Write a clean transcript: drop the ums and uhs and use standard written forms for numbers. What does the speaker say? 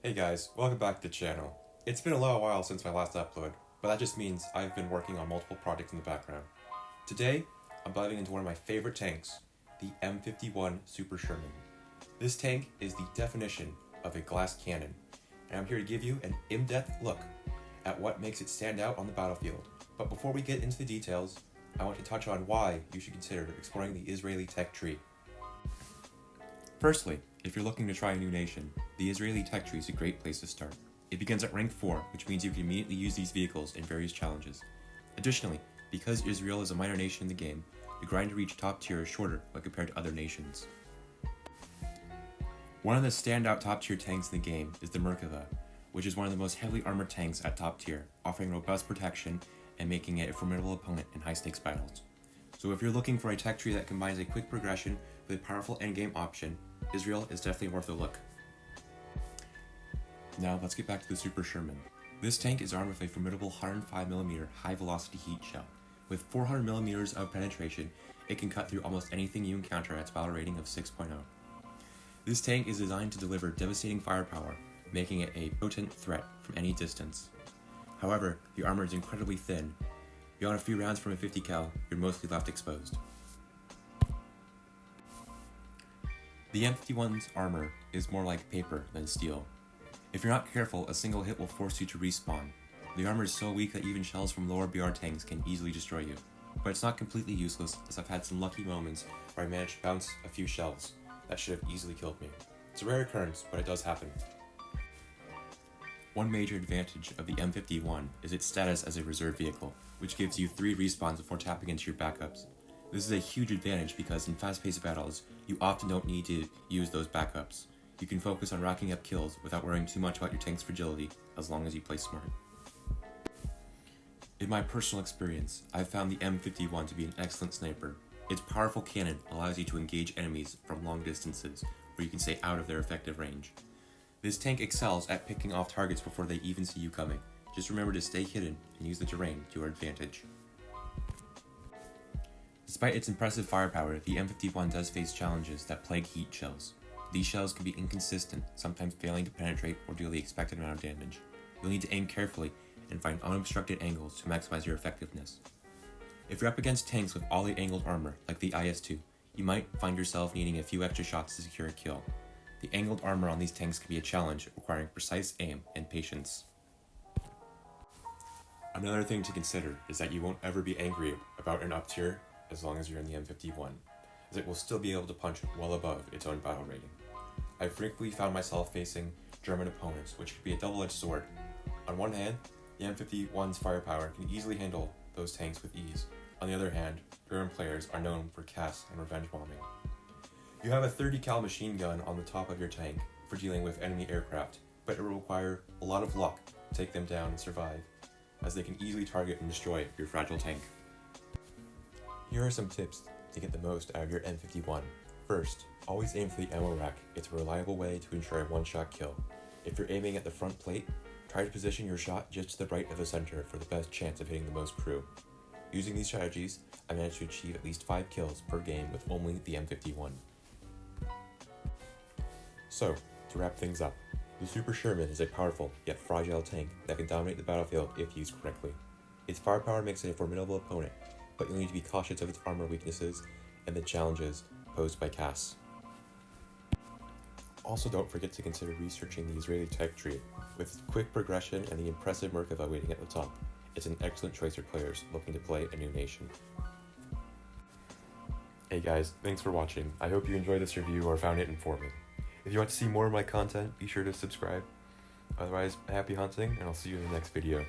Hey guys, welcome back to the channel. It's been a little while since my last upload, but that just means I've been working on multiple projects in the background. Today, I'm diving into one of my favorite tanks, the M-51 Super Sherman. This tank is the definition of a glass cannon, and I'm here to give you an in-depth look at what makes it stand out on the battlefield. But before we get into the details, I want to touch on why you should consider exploring the Israeli tech tree. Firstly, if you're looking to try a new nation, the Israeli tech tree is a great place to start. It begins at rank 4, which means you can immediately use these vehicles in various challenges. Additionally, because Israel is a minor nation in the game, the grind to reach top tier is shorter when compared to other nations. One of the standout top tier tanks in the game is the Merkava, which is one of the most heavily armored tanks at top tier, offering robust protection and making it a formidable opponent in high stakes battles. So if you're looking for a tech tree that combines a quick progression with a powerful endgame option, Israel is definitely worth a look. Now let's get back to the Super Sherman. This tank is armed with a formidable 105mm high-velocity Heatshell. With 400mm of penetration, it can cut through almost anything you encounter at its battle rating of 6.0. This tank is designed to deliver devastating firepower, making it a potent threat from any distance. However, the armor is incredibly thin. Beyond a few rounds from a 50 cal, you're mostly left exposed. The M-51's armor is more like paper than steel. If you're not careful, a single hit will force you to respawn. The armor is so weak that even shells from lower BR tanks can easily destroy you. But it's not completely useless, as I've had some lucky moments where I managed to bounce a few shells that should have easily killed me. It's a rare occurrence, but it does happen. One major advantage of the M-51 is its status as a reserve vehicle, which gives you 3 respawns before tapping into your backups. This is a huge advantage because in fast-paced battles, you often don't need to use those backups. You can focus on racking up kills without worrying too much about your tank's fragility, as long as you play smart. In my personal experience, I've found the M-51 to be an excellent sniper. Its powerful cannon allows you to engage enemies from long distances, where you can stay out of their effective range. This tank excels at picking off targets before they even see you coming. Just remember to stay hidden and use the terrain to your advantage. Despite its impressive firepower, the M-51 does face challenges that plague heat shells. These shells can be inconsistent, sometimes failing to penetrate or deal the expected amount of damage. You'll need to aim carefully and find unobstructed angles to maximize your effectiveness. If you're up against tanks with ollie angled armor, like the IS-2, you might find yourself needing a few extra shots to secure a kill. The angled armor on these tanks can be a challenge, requiring precise aim and patience. Another thing to consider is that you won't ever be angry about an Uptier as long as you're in the M-51, as it will still be able to punch well above its own battle rating. I've frequently found myself facing German opponents, which could be a double-edged sword. On one hand, the M-51's firepower can easily handle those tanks with ease. On the other hand, German players are known for casts and revenge bombing. You have a 30 cal machine gun on the top of your tank for dealing with enemy aircraft, but it will require a lot of luck to take them down and survive, as they can easily target and destroy your fragile tank. Here are some tips to get the most out of your M-51. First, always aim for the ammo rack. It's a reliable way to ensure a one-shot kill. If you're aiming at the front plate, try to position your shot just to the right of the center for the best chance of hitting the most crew. Using these strategies, I managed to achieve at least 5 kills per game with only the M-51. So, to wrap things up, the Super Sherman is a powerful yet fragile tank that can dominate the battlefield if used correctly. Its firepower makes it a formidable opponent, but you'll need to be cautious of its armor weaknesses and the challenges posed by casts. Also, don't forget to consider researching the Israeli tech tree. With quick progression and the impressive Merkava waiting at the top, it's an excellent choice for players looking to play a new nation. Hey guys, thanks for watching. I hope you enjoyed this review or found it informative. If you want to see more of my content, be sure to subscribe. Otherwise, happy hunting, and I'll see you in the next video.